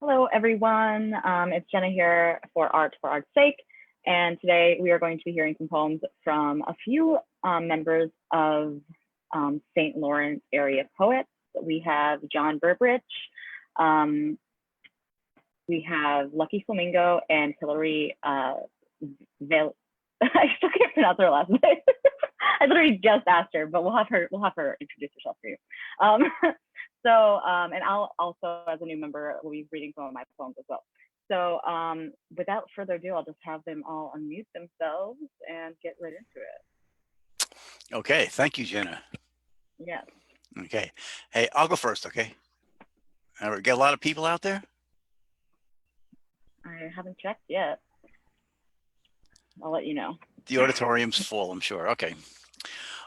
Hello, everyone. It's Jenna here for Art's Sake. And today we are going to be hearing some poems from a few members of St. Lawrence area poets. We have John Berbrich, we have Lucky Flamingo, and Hilary I still can't pronounce her last name. I literally just asked her, but we'll have her introduce herself for you. And I'll also, as a new member, will be reading some of my poems as well. So without further ado, I'll just have them all unmute themselves and get right into it. Okay, thank you, Jenna. Yes. Okay. Hey, I'll go first, okay? Get a lot of people out there? I haven't checked yet. I'll let you know. The auditorium's full, I'm sure. Okay.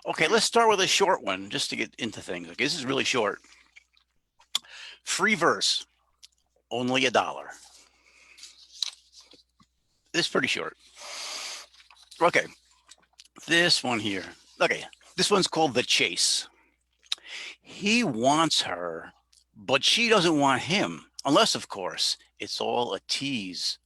Okay, let's start with a short one just to get into things. Okay, this is really short. Free verse, only $1. This is pretty short. Okay, this one here. Okay, this one's called The Chase. He wants her, but she doesn't want him, unless, of course, it's all a tease.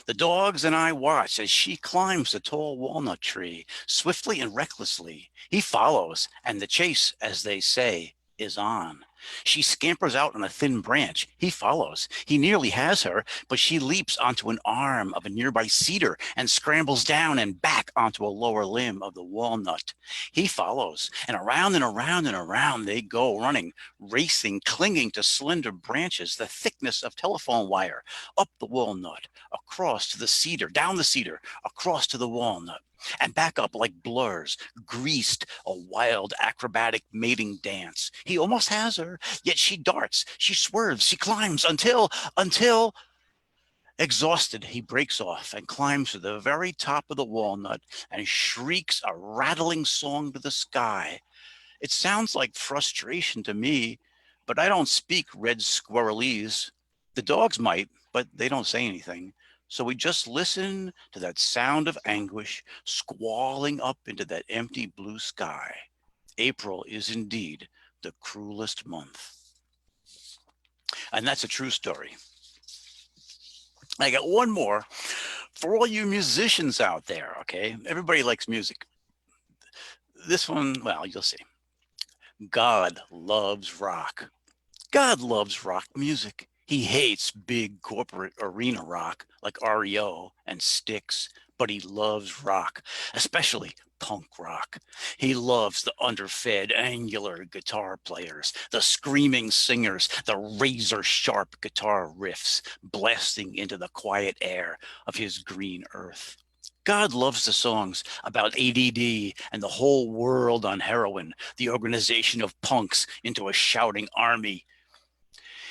The dogs and I watch as she climbs the tall walnut tree, swiftly and recklessly. He follows, and the chase, as they say, is on. She scampers out on a thin branch. He follows. He nearly has her, but she leaps onto an arm of a nearby cedar and scrambles down and back onto a lower limb of the walnut. He follows, and around and around and around they go, running, racing, clinging to slender branches, the thickness of telephone wire, up the walnut, across to the cedar, down the cedar, across to the walnut, and back up like blurs, greased, a wild acrobatic mating dance. He almost has her, yet she darts, she swerves, she climbs until, exhausted, he breaks off and climbs to the very top of the walnut and shrieks a rattling song to the sky. It sounds like frustration to me, but I don't speak red squirrelese. The dogs might, but they don't say anything. So we just listen to that sound of anguish squalling up into that empty blue sky. April is indeed the cruelest month. And that's a true story. I got one more for all you musicians out there, okay? Everybody likes music. This one, well, you'll see. God loves rock. God loves rock music. He hates big corporate arena rock like REO and Styx, but he loves rock, especially punk rock. He loves the underfed, angular guitar players, the screaming singers, the razor-sharp guitar riffs blasting into the quiet air of his green earth. God loves the songs about ADD and the whole world on heroin, the organization of punks into a shouting army.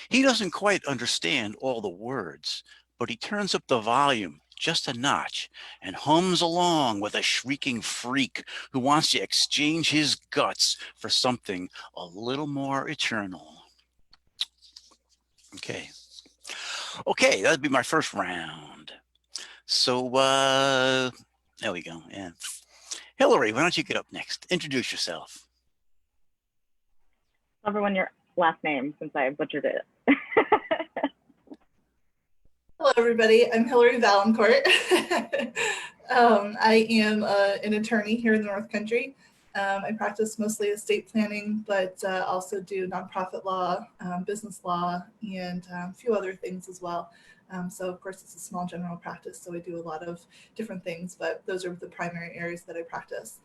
He doesn't quite understand all the words, but he turns up the volume just a notch and hums along with a shrieking freak who wants to exchange his guts for something a little more eternal. Okay, that'd be my first round. So, there we go. Yeah. Hilary, why don't you get up next? Introduce yourself. Everyone, your last name, since I butchered it. Hello, everybody. I'm Hilary Valancourt. I am an attorney here in the North Country. I practice mostly estate planning, but also do nonprofit law, business law, and a few other things as well. So, of course, it's a small general practice, so I do a lot of different things, but those are the primary areas that I practice.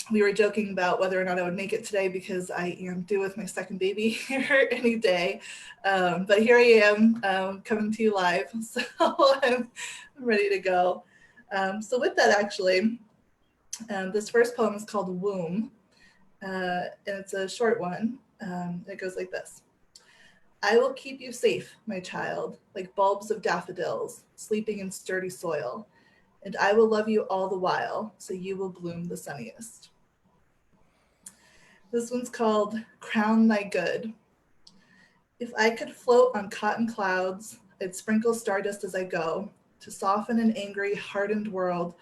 We were joking about whether or not I would make it today because I am due with my second baby here any day. But here I am coming to you live, so I'm ready to go. So with that, actually, this first poem is called Womb, and it's a short one. It goes like this. I will keep you safe, my child, like bulbs of daffodils, sleeping in sturdy soil, and I will love you all the while, so you will bloom the sunniest. This one's called Crown Thy Good. If I could float on cotton clouds, I'd sprinkle stardust as I go, to soften an angry, hardened world,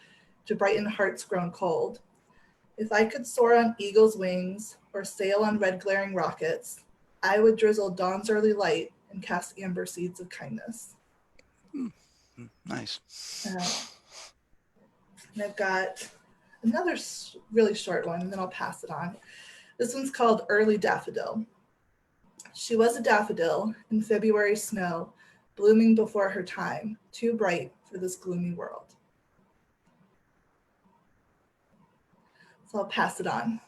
to brighten hearts grown cold. If I could soar on eagle's wings, or sail on red glaring rockets, I would drizzle dawn's early light and cast amber seeds of kindness. Nice. And I've got another really short one, and then I'll pass it on. This one's called Early Daffodil. She was a daffodil in February snow, blooming before her time, too bright for this gloomy world. So I'll pass it on.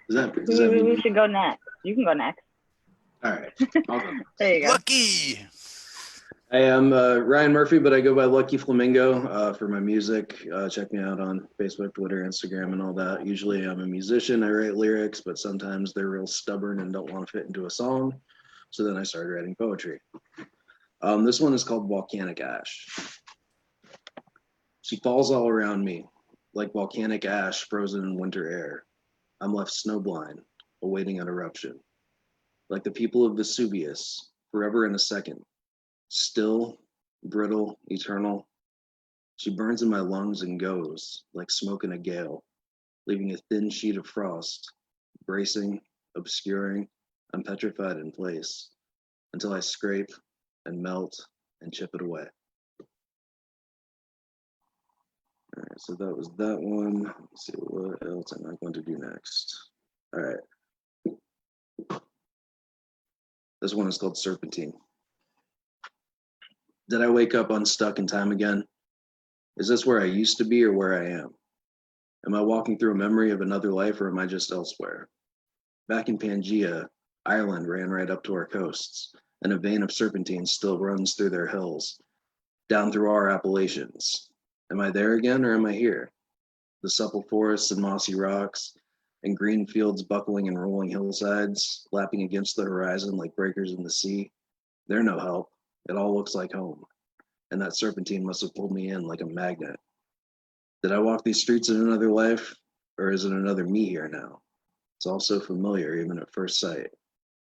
Who should go next? You can go next. All right. I'll go. There you go. Lucky. I am Ryan Murphy, but I go by Lucky Flamingo for my music. Check me out on Facebook, Twitter, Instagram, and all that. Usually I'm a musician. I write lyrics, but sometimes they're real stubborn and don't want to fit into a song. So then I started writing poetry. This one is called Volcanic Ash. She falls all around me, like volcanic ash frozen in winter air. I'm left snowblind, awaiting an eruption. Like the people of Vesuvius, forever in a second. Still, brittle, eternal. She burns in my lungs and goes, like smoke in a gale, leaving a thin sheet of frost, bracing, obscuring. I'm petrified in place, until I scrape and melt and chip it away. All right, so that was that one. Let's see, what else am I going to do next? All right. This one is called Serpentine. Did I wake up unstuck in time again? Is this where I used to be or where I am? Am I walking through a memory of another life or am I just elsewhere? Back in Pangaea, Ireland ran right up to our coasts, and a vein of serpentine still runs through their hills, down through our Appalachians. Am I there again or am I here? The supple forests and mossy rocks, and green fields buckling and rolling hillsides, lapping against the horizon like breakers in the sea. They're no help. It all looks like home, and that serpentine must have pulled me in like a magnet. Did I walk these streets in another life, or is it another me here now? It's all so familiar, even at first sight.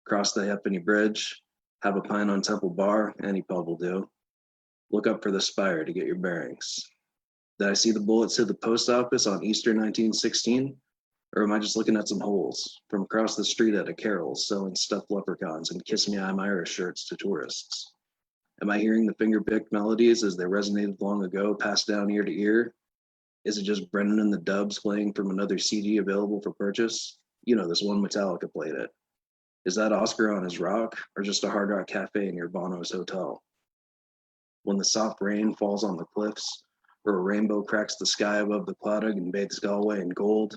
Cross the Halfpenny Bridge, have a pint on Temple Bar, any pub will do. Look up for the spire to get your bearings. Did I see the bullets hit the post office on Easter 1916? Or am I just looking at some holes from across the street at a Carol's selling stuffed leprechauns and Kiss Me I'm Irish shirts to tourists? Am I hearing the finger-picked melodies as they resonated long ago, passed down ear to ear? Is it just Brennan and the Dubs playing from another CD available for purchase? You know, this one Metallica played it. Is that Oscar on his rock, or just a Hard Rock Cafe near Bono's hotel? When the soft rain falls on the cliffs, or a rainbow cracks the sky above the Clodagh and bathes Galway in gold,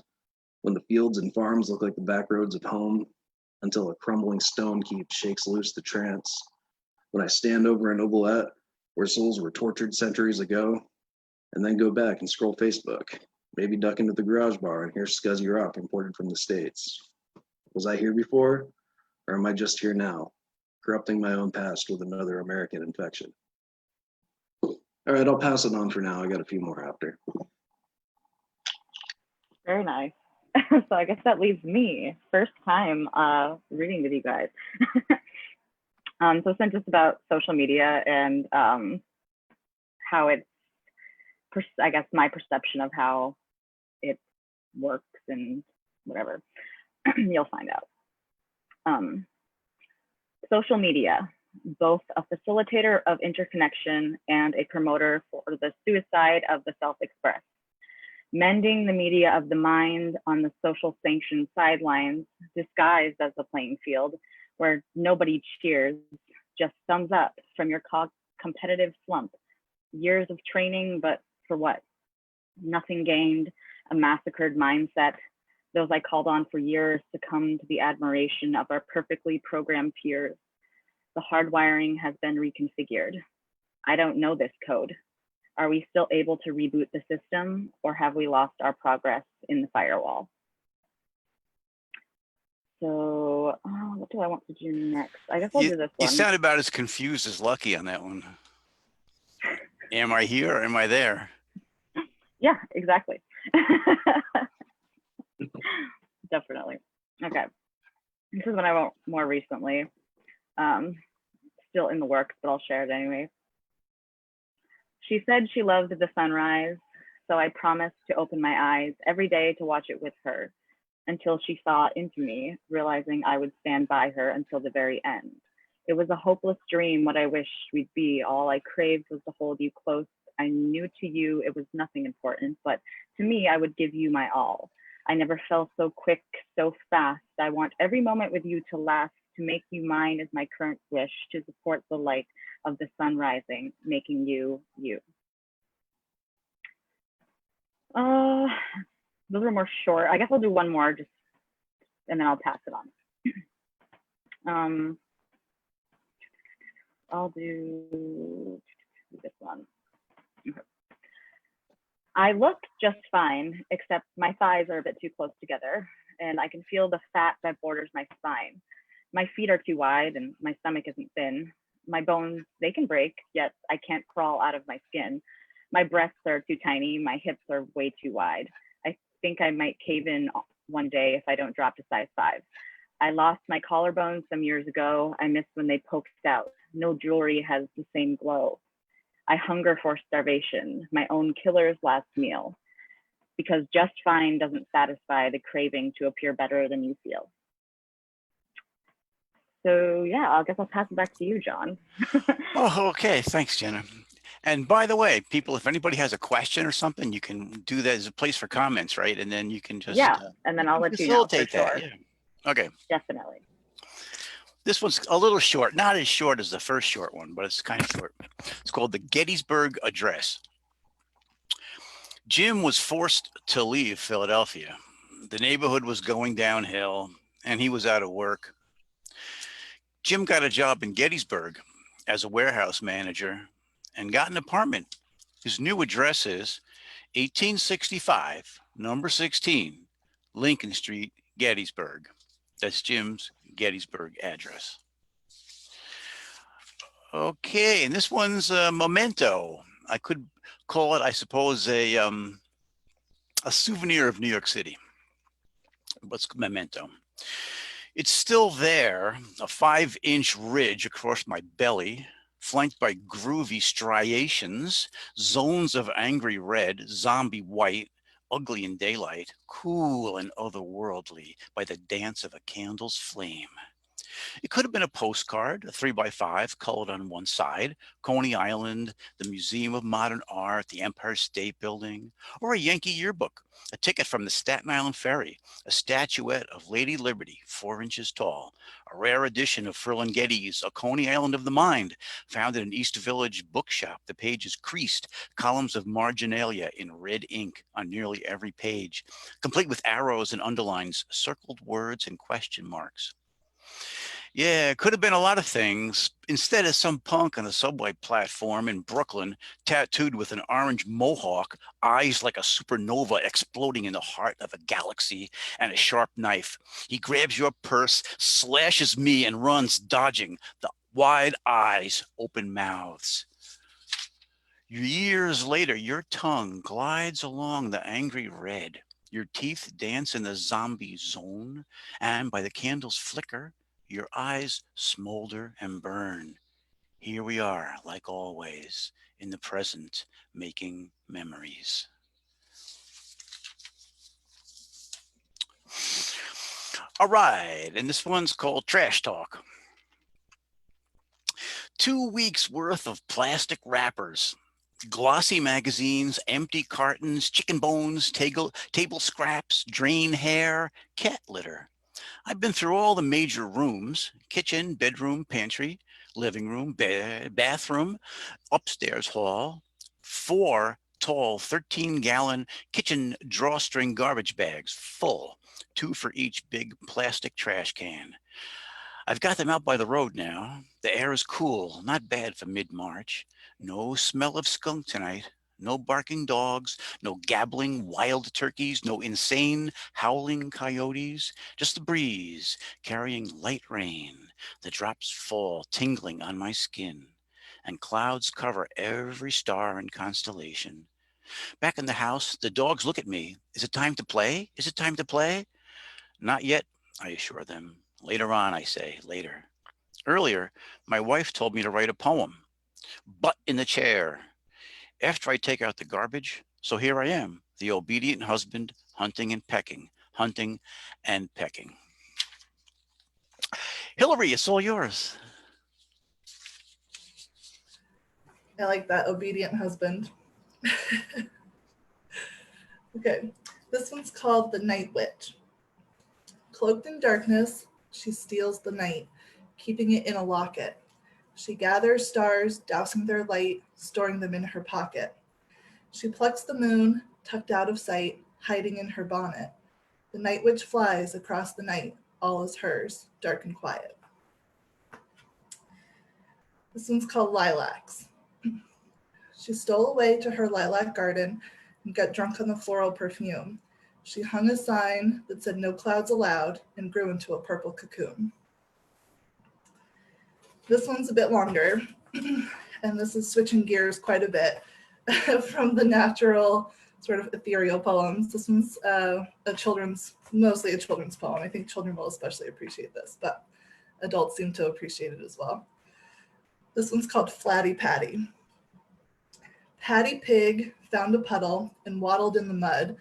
when the fields and farms look like the back roads of home, until a crumbling stone heap shakes loose the trance, when I stand over an ovalette where souls were tortured centuries ago, and then go back and scroll Facebook, maybe duck into the garage bar and hear scuzzy rock imported from the States. Was I here before, or am I just here now, corrupting my own past with another American infection? All right, I'll pass it on for now. I got a few more after. Very nice. So I guess that leaves me, first time reading with you guys. So since it's about social media and how it's, I guess, my perception of how it works and whatever, you'll find out. Social media, both a facilitator of interconnection and a promoter for the suicide of the self-expressed. Mending the media of the mind on the social sanctioned sidelines, disguised as the playing field, where nobody cheers, just thumbs up from your competitive slump. Years of training, but for what? Nothing gained, a massacred mindset. Those I called on for years succumb to the admiration of our perfectly programmed peers. The hardwiring has been reconfigured. I don't know this code. Are we still able to reboot the system, or have we lost our progress in the firewall? So what do I want to do next? I guess I'll do this one. You sound about as confused as Lucky on that one. Am I here or am I there? Yeah, exactly. Definitely. Okay. This is one I wrote more recently. Still in the works, but I'll share it anyway. She said she loved the sunrise, so I promised to open my eyes every day to watch it with her until she saw into me, realizing I would stand by her until the very end. It was a hopeless dream, what I wished we'd be. All I craved was to hold you close. I knew to you it was nothing important, but to me, I would give you my all. I never felt so quick, so fast. I want every moment with you to last. To make you mine is my current wish, to support the light of the sun rising, making you, you. Those are more short. I guess I'll do one more just, and then I'll pass it on. I'll do this one. Okay. I look just fine, except my thighs are a bit too close together, and I can feel the fat that borders my spine. My feet are too wide, and my stomach isn't thin. My bones, they can break, yet I can't crawl out of my skin. My breasts are too tiny, my hips are way too wide. I think I might cave in one day if I don't drop to size 5. I lost my collarbone some years ago. I miss when they poked out. No jewelry has the same glow. I hunger for starvation, my own killer's last meal, because just fine doesn't satisfy the craving to appear better than you feel. So yeah, I guess I'll pass it back to you, John. Oh, okay. Thanks, Jenna. And by the way, people, if anybody has a question or something, you can do that as a place for comments, right? And then you can just and then I'll let you know for facilitate sure. that. Yeah. Okay. Definitely. This one's a little short, not as short as the first short one, but it's kind of short. It's called the Gettysburg Address. Jim was forced to leave Philadelphia. The neighborhood was going downhill and he was out of work. Jim got a job in Gettysburg as a warehouse manager and got an apartment. His new address is 1865, number 16, Lincoln Street, Gettysburg. That's Jim's Gettysburg address. Okay, and this one's a memento. I could call it, I suppose, a souvenir of New York City. What's memento? It's still there, a 5-inch ridge across my belly, flanked by groovy striations, zones of angry red, zombie white, ugly in daylight, cool and otherworldly by the dance of a candle's flame. It could have been a postcard, a 3x5 colored on one side, Coney Island, the Museum of Modern Art, the Empire State Building, or a Yankee yearbook, a ticket from the Staten Island Ferry, a statuette of Lady Liberty, 4 inches tall, a rare edition of Ferlinghetti's A Coney Island of the Mind, found in an East Village bookshop. The pages creased, columns of marginalia in red ink on nearly every page, complete with arrows and underlines, circled words and question marks. Yeah, it could have been a lot of things. Instead of some punk on a subway platform in Brooklyn, tattooed with an orange mohawk, eyes like a supernova exploding in the heart of a galaxy, and a sharp knife, he grabs your purse, slashes me, and runs, dodging, the wide eyes, open mouths. Years later, your tongue glides along the angry red. Your teeth dance in the zombie zone, and by the candle's flicker, your eyes smolder and burn. Here we are, like always, in the present, making memories. All right, and this one's called Trash Talk. 2 weeks worth of plastic wrappers, glossy magazines, empty cartons, chicken bones, table scraps, drain hair, cat litter. I've been through all the major rooms: kitchen, bedroom, pantry, living room, bathroom, upstairs hall, 4 tall 13-gallon kitchen drawstring garbage bags full, 2 for each big plastic trash can. I've got them out by the road now. The air is cool, not bad for mid-March. No smell of skunk tonight. No barking dogs, no gabbling wild turkeys, no insane howling coyotes, just the breeze carrying light rain. The drops fall tingling on my skin, and clouds cover every star and constellation. Back in the house, the dogs look at me. Is it time to play? Is it time to play? Not yet, I assure them. Later on, I say, later. Earlier, my wife told me to write a poem. Butt in the chair. After I take out the garbage, so here I am, the obedient husband, hunting and pecking hunting, and pecking. Hilary, it's all yours. I like that, obedient husband. Okay, this one's called The Night Witch. Cloaked in darkness, she steals the night, keeping it in a locket. She gathers stars, dousing their light, storing them in her pocket. She plucks the moon, tucked out of sight, hiding in her bonnet. The night witch flies across the night, all is hers, dark and quiet. This one's called Lilacs. She stole away to her lilac garden and got drunk on the floral perfume. She hung a sign that said no clouds allowed and grew into a purple cocoon. This one's a bit longer, and this is switching gears quite a bit from the natural sort of ethereal poems. This one's mostly a children's poem. I think children will especially appreciate this, but adults seem to appreciate it as well. This one's called Flatty Patty. Patty Pig found a puddle and waddled in the mud.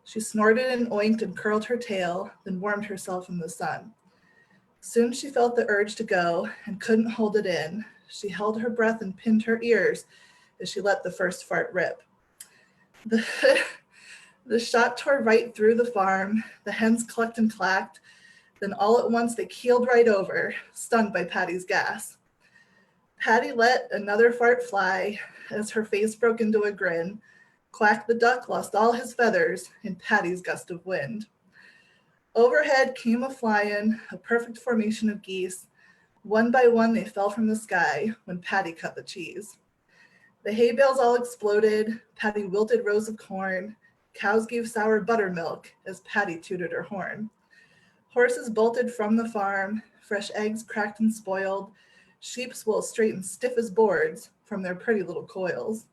She snorted and oinked and curled her tail, then warmed herself in the sun. Soon she felt the urge to go and couldn't hold it in. She held her breath and pinned her ears as she let the first fart rip. The shot tore right through the farm. The hens clucked and clacked. Then all at once they keeled right over, stung by Patty's gas. Patty let another fart fly as her face broke into a grin. Quack the duck lost all his feathers in Patty's gust of wind. Overhead came a flying, a perfect formation of geese. One by one they fell from the sky when Patty cut the cheese. The hay bales all exploded. Patty wilted rows of corn. Cows gave sour buttermilk as Patty tooted her horn. Horses bolted from the farm. Fresh eggs cracked and spoiled. Sheep swolled straight and stiff as boards from their pretty little coils.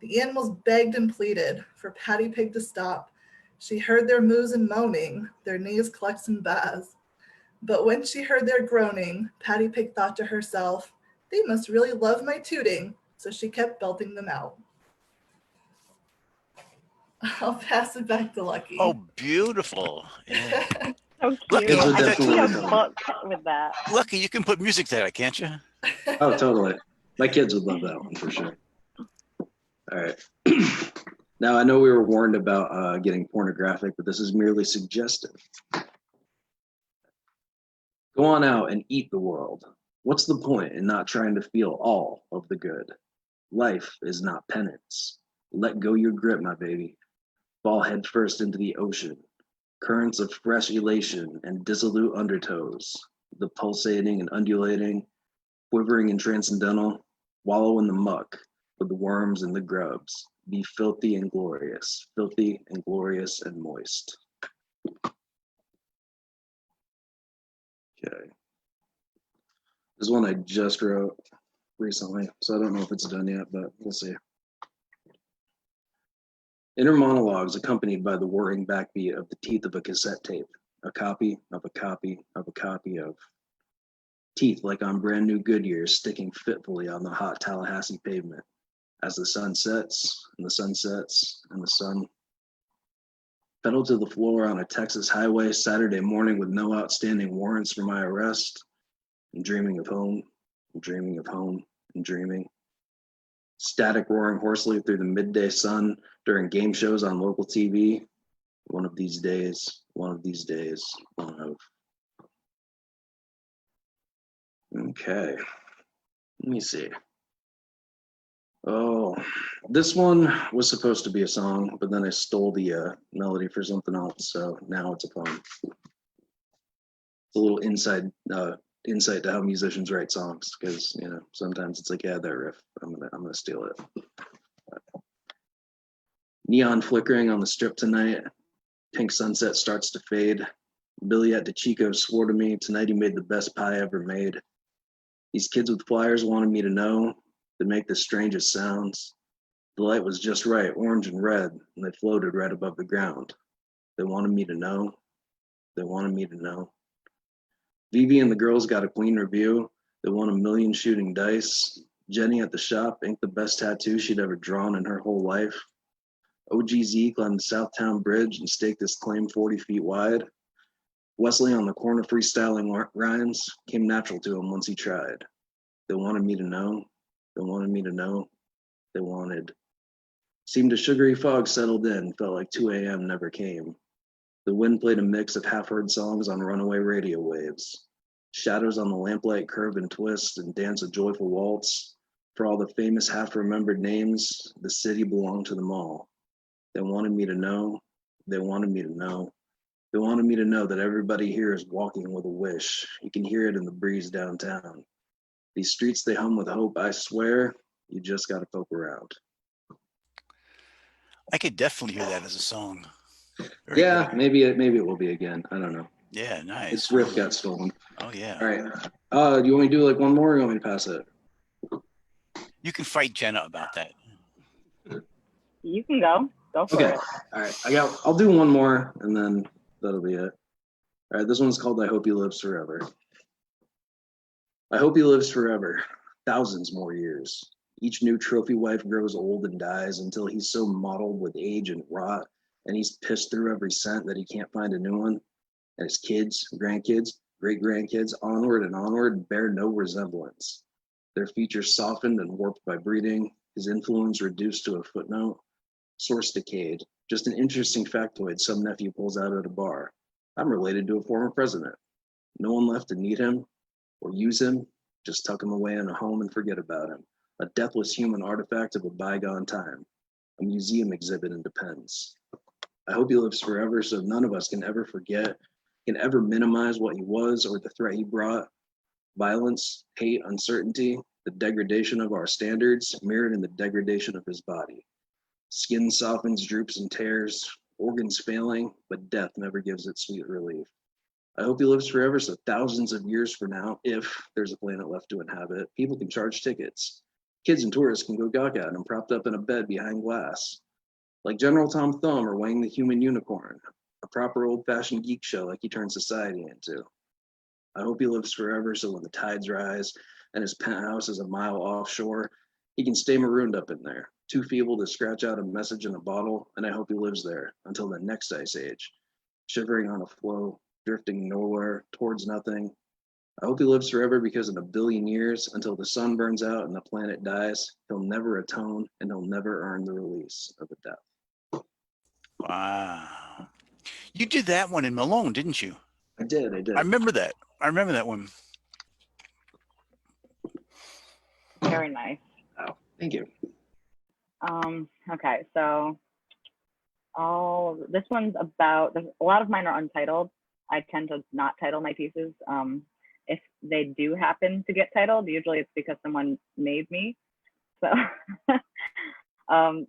The animals begged and pleaded for Patty Pig to stop. She heard their moos and moaning, their neighs, clucks, and baas. But when she heard their groaning, Patty Pig thought to herself, they must really love my tooting, so she kept belting them out. I'll pass it back to Lucky. Oh, beautiful. Yeah. So cute. Lucky, I would could see a definitely book with that. Lucky, you can put music to that, can't you? Oh, totally. My kids would love that one for sure. All right. Now, I know we were warned about getting pornographic, but this is merely suggestive. Go on out and eat the world. What's the point in not trying to feel all of the good? Life is not penance. Let go your grip, my baby. Fall headfirst into the ocean. Currents of fresh elation and dissolute undertows. The pulsating and undulating, quivering and transcendental. Wallow in the muck with the worms and the grubs. Be filthy and glorious and moist. Okay. This is one I just wrote recently, so I don't know if it's done yet, but we'll see. Inner monologues accompanied by the whirring backbeat of the teeth of a cassette tape, a copy of a copy of a copy of teeth like on brand new Goodyears sticking fitfully on the hot Tallahassee pavement as the sun sets and the sun sets and the sun pedaled to the floor on a Texas highway Saturday morning with no outstanding warrants for my arrest. I'm dreaming of home, I'm dreaming of home, I'm dreaming. Static roaring hoarsely through the midday sun during game shows on local TV. One of these days, one of these days, one of. Okay, let me see. Oh, this one was supposed to be a song, but then I stole the melody for something else, so now it's a poem. It's a little insight to how musicians write songs, because sometimes it's like, yeah, that riff, I'm gonna steal it. Neon flickering on the strip tonight, pink sunset starts to fade. Billy at DeChico swore to me tonight he made the best pie ever made. These kids with flyers wanted me to know they make the strangest sounds. The light was just right, orange and red, and they floated right above the ground. They wanted me to know. They wanted me to know. Vivi and the girls got a clean review. They won $1 million shooting dice. Jenny at the shop inked the best tattoo she'd ever drawn in her whole life. OGZ climbed the Southtown Bridge and staked his claim 40 feet wide. Wesley on the corner freestyling rhymes came natural to him once he tried. They wanted me to know, they wanted me to know, they wanted. Seemed a sugary fog settled in, felt like 2 a.m. never came. The wind played a mix of half-heard songs on runaway radio waves. Shadows on the lamplight curve and twist and dance a joyful waltz. For all the famous half-remembered names, the city belonged to them all. They wanted me to know, they wanted me to know, they wanted me to know that everybody here is walking with a wish. You can hear it in the breeze downtown. These streets, they hum with hope, I swear, you just gotta poke around. I could definitely hear that as a song. Very Yeah, good. maybe it will be again. I don't know. Yeah, nice. Its riff got stolen. Oh yeah. All right. Do you want me to do like one more or you want me to pass it? You can fight Jenna about that. You can go for Okay. it. All right. I'll do one more and then that'll be it. All right. This one's called I Hope He Lives Forever. I hope he lives forever, thousands more years. Each new trophy wife grows old and dies until he's so mottled with age and rot, and he's pissed through every cent that he can't find a new one. And his kids, grandkids, great-grandkids, onward and onward, bear no resemblance. Their features softened and warped by breeding, his influence reduced to a footnote. Source decayed. Just an interesting factoid some nephew pulls out at a bar. I'm related to a former president. No one left to need him or use him, just tuck him away in a home and forget about him. A deathless human artifact of a bygone time. A museum exhibit in Depends. I hope he lives forever so none of us can ever forget, can ever minimize what he was or the threat he brought. Violence, hate, uncertainty, the degradation of our standards mirrored in the degradation of his body. Skin softens, droops, and tears, organs failing, but death never gives it sweet relief. I hope he lives forever so thousands of years from now, if there's a planet left to inhabit, people can charge tickets. Kids and tourists can go gawk at him propped up in a bed behind glass. Like General Tom Thumb or Wang the Human Unicorn, a proper old-fashioned geek show like he turned society into. I hope he lives forever so when the tides rise and his penthouse is a mile offshore, he can stay marooned up in there, too feeble to scratch out a message in a bottle, and I hope he lives there until the next ice age, shivering on a floe, drifting nowhere, towards nothing. I hope he lives forever because in a billion years, until the sun burns out and the planet dies, he'll never atone and he'll never earn the release of a death. Wow. You did that one in Malone, didn't you? I did. I remember that. I remember that one. Very nice. Oh, thank you. Okay, so this one's about, a lot of mine are untitled. I tend to not title my pieces. If they do happen to get titled, usually it's because someone made me. So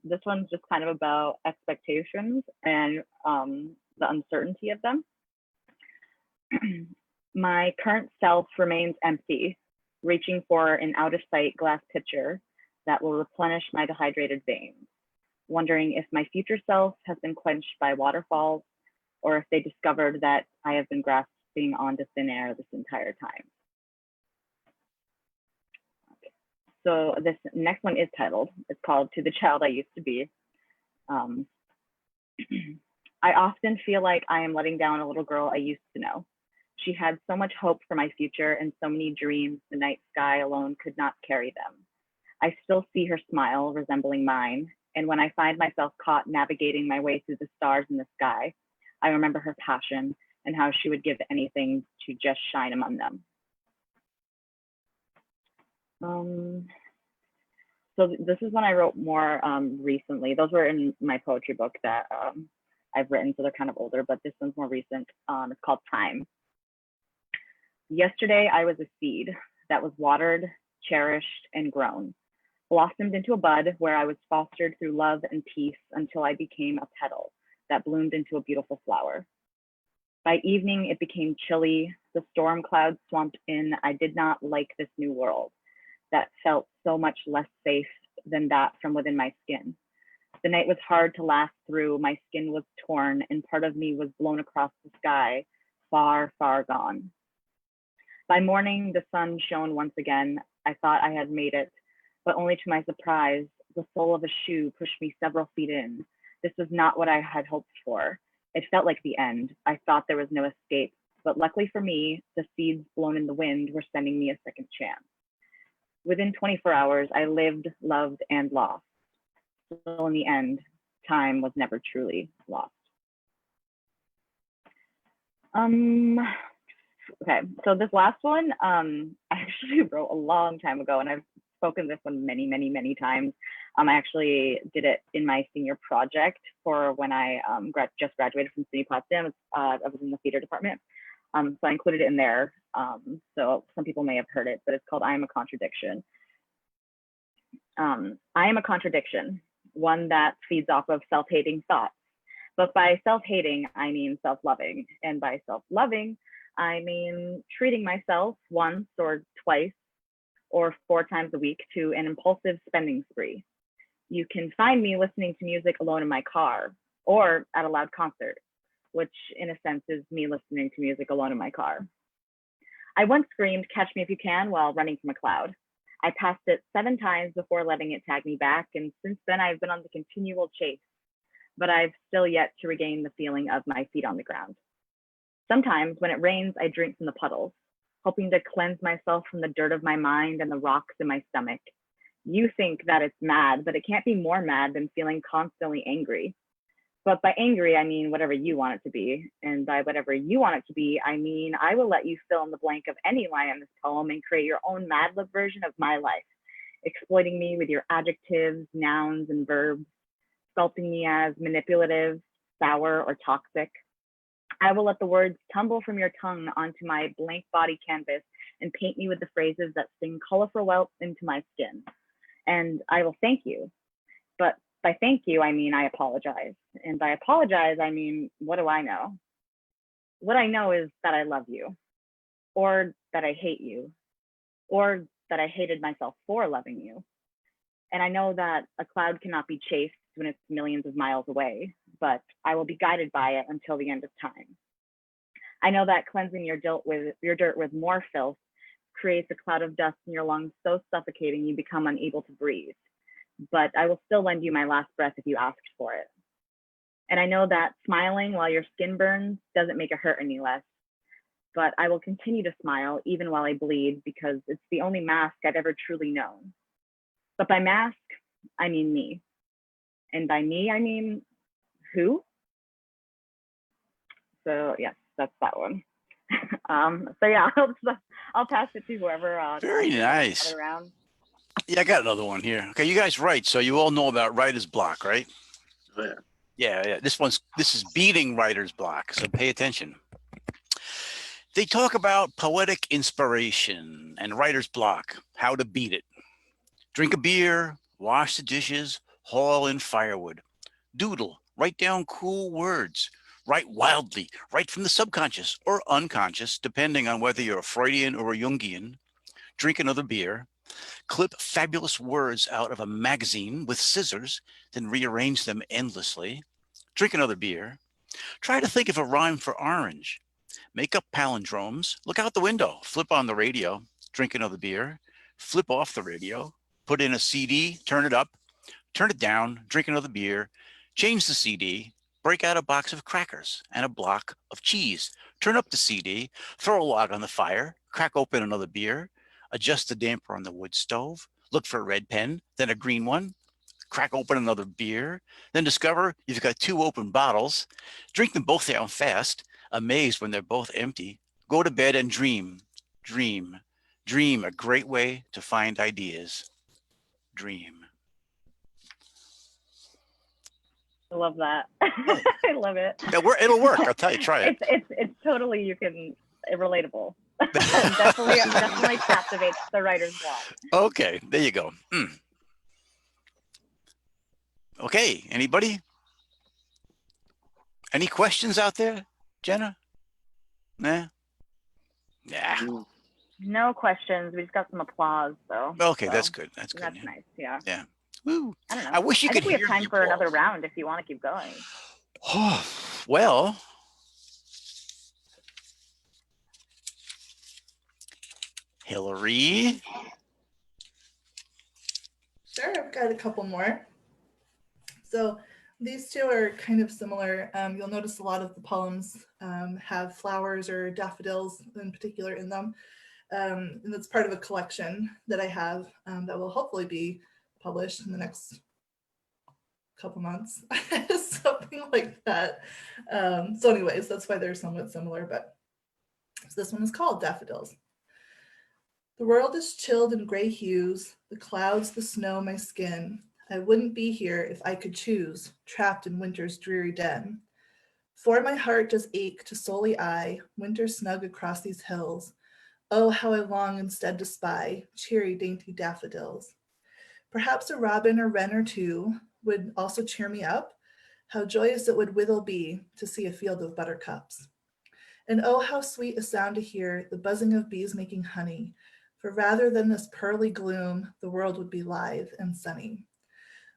this one's just kind of about expectations and the uncertainty of them. My current self remains empty, reaching for an out-of-sight glass pitcher that will replenish my dehydrated veins, wondering if my future self has been quenched by waterfalls or if they discovered that I have been grasping onto thin air this entire time. So this next one is titled. It's called To the Child I Used to Be. I often feel like I am letting down a little girl I used to know. She had so much hope for my future and so many dreams the night sky alone could not carry them. I still see her smile resembling mine, and when I find myself caught navigating my way through the stars in the sky, I remember her passion and how she would give anything to just shine among them. So this is one I wrote more recently. Those were in my poetry book that I've written, so they're kind of older, but this one's more recent. It's called Time. Yesterday, I was a seed that was watered, cherished, and grown, blossomed into a bud where I was fostered through love and peace until I became a petal that bloomed into a beautiful flower. By evening, it became chilly. The storm clouds swamped in. I did not like this new world that felt so much less safe than that from within my skin. The night was hard to last through. My skin was torn and part of me was blown across the sky, far, far gone. By morning, the sun shone once again. I thought I had made it, but only to my surprise, the sole of a shoe pushed me several feet in. This was not what I had hoped for. It felt like the end. I thought there was no escape, but luckily for me, the seeds blown in the wind were sending me a second chance. Within 24 hours, I lived, loved, and lost. Still, in the end, time was never truly lost. Okay, so this last one, I actually wrote a long time ago, and I've spoken this one many, many, many times. I actually did it in my senior project for when I just graduated from SUNY Potsdam. I was in the theater department, so I included it in there. So some people may have heard it, but it's called "I Am a Contradiction." I am a contradiction, one that feeds off of self-hating thoughts. But by self-hating, I mean self-loving. And by self-loving, I mean treating myself once or twice or 4 times a week to an impulsive spending spree. You can find me listening to music alone in my car or at a loud concert, which in a sense is me listening to music alone in my car. I once screamed, "Catch me if you can," while running from a cloud. I passed it 7 times before letting it tag me back, and since then I've been on the continual chase, but I've still yet to regain the feeling of my feet on the ground. Sometimes when it rains, I drink from the puddles, hoping to cleanse myself from the dirt of my mind and the rocks in my stomach. You think that it's mad, but it can't be more mad than feeling constantly angry. But by angry, I mean whatever you want it to be. And by whatever you want it to be, I mean I will let you fill in the blank of any line in this poem and create your own Mad Lib version of my life, exploiting me with your adjectives, nouns, and verbs, sculpting me as manipulative, sour, or toxic. I will let the words tumble from your tongue onto my blank body canvas and paint me with the phrases that sting colorful welts into my skin. And I will thank you. But by thank you, I mean I apologize. And by apologize, I mean, what do I know? What I know is that I love you, or that I hate you, or that I hated myself for loving you. And I know that a cloud cannot be chased when it's millions of miles away, but I will be guided by it until the end of time. I know that cleansing your dirt with more filth creates a cloud of dust in your lungs so suffocating you become unable to breathe. But I will still lend you my last breath if you asked for it. And I know that smiling while your skin burns doesn't make it hurt any less. But I will continue to smile even while I bleed because it's the only mask I've ever truly known. But by mask, I mean me. And by me, I mean who? So yes, that's that one. So yeah, I'll pass it to whoever. Very nice. Round. Yeah, I got another one here. Okay, you guys write, so you all know about writer's block, right? Yeah. Yeah. This is beating writer's block, so pay attention. They talk about poetic inspiration and writer's block, how to beat it. Drink a beer, wash the dishes, haul in firewood, doodle, write down cool words, write wildly, write from the subconscious or unconscious, depending on whether you're a Freudian or a Jungian. Drink another beer, clip fabulous words out of a magazine with scissors, then rearrange them endlessly. Drink another beer. Try to think of a rhyme for orange. Make up palindromes. Look out the window. Flip on the radio. Drink another beer. Flip off the radio. Put in a CD. Turn it up. Turn it down. Drink another beer. Change the CD. Break out a box of crackers and a block of cheese. Turn up the CD. Throw a log on the fire. Crack open another beer. Adjust the damper on the wood stove, look for a red pen, then a green one, crack open another beer, then discover you've got 2 open bottles, drink them both down fast, amazed when they're both empty, go to bed and dream, dream, dream, a great way to find ideas. Dream. I love that. I love it. It'll work. I'll tell you, try it. It's totally relatable. definitely captivates the writer's block. Okay, there you go. Okay, anybody? Any questions out there, Jenna? Nah? Yeah. No questions. We just got some applause, though. Okay, so that's good. That's good. That's nice. Yeah. Yeah. Woo. I don't know. I wish you could think we hear have time the for another applause. round if you want to keep going. Oh, well. Hilary. Sure, I've got a couple more. So These two are kind of similar. You'll notice a lot of the poems have flowers or daffodils in particular in them. And that's part of a collection that I have that will hopefully be published in the next couple months, something like that. So anyways, that's why they're somewhat similar, but so this one is called Daffodils. The world is chilled in gray hues, the clouds, the snow, my skin. I wouldn't be here if I could choose, trapped in winter's dreary den. For my heart does ache to solely eye, winter snug across these hills. Oh, how I long instead to spy, cheery, dainty daffodils. Perhaps a robin or wren or two would also cheer me up. How joyous it would withal be to see a field of buttercups. And oh, how sweet a sound to hear, the buzzing of bees making honey. For rather than this pearly gloom, the world would be lithe and sunny.